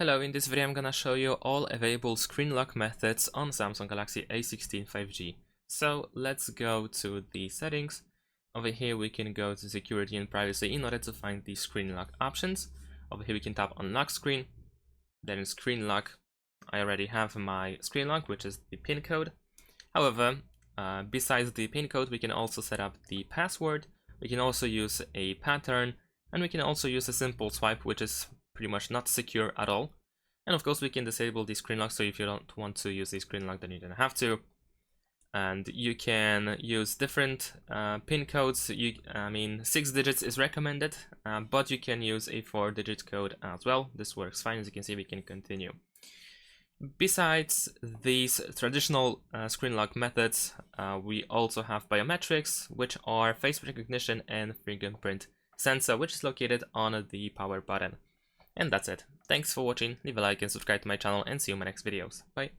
Hello, in this video I'm gonna show you all available screen lock methods on Samsung Galaxy A16 5G. So let's go to the settings. Over here we can go to security and privacy in order to find the screen lock options. Over here we can tap on lock screen, then in screen lock I already have my screen lock, which is the pin code. However, besides the pin code we can also set up the password, we can also use a pattern, and we can also use a simple swipe, which is pretty much not secure at all. And of course we can disable the screen lock, so if you don't want to use the screen lock then you don't have to. And you can use different pin codes. 6 digits is recommended, but you can use a 4-digit code as well. This works fine. As you can see, we can continue. Besides these traditional screen lock methods, we also have biometrics, which are face recognition and fingerprint sensor, which is located on the power button. And that's it. Thanks for watching, leave a like and subscribe to my channel, and see you in my next videos. Bye.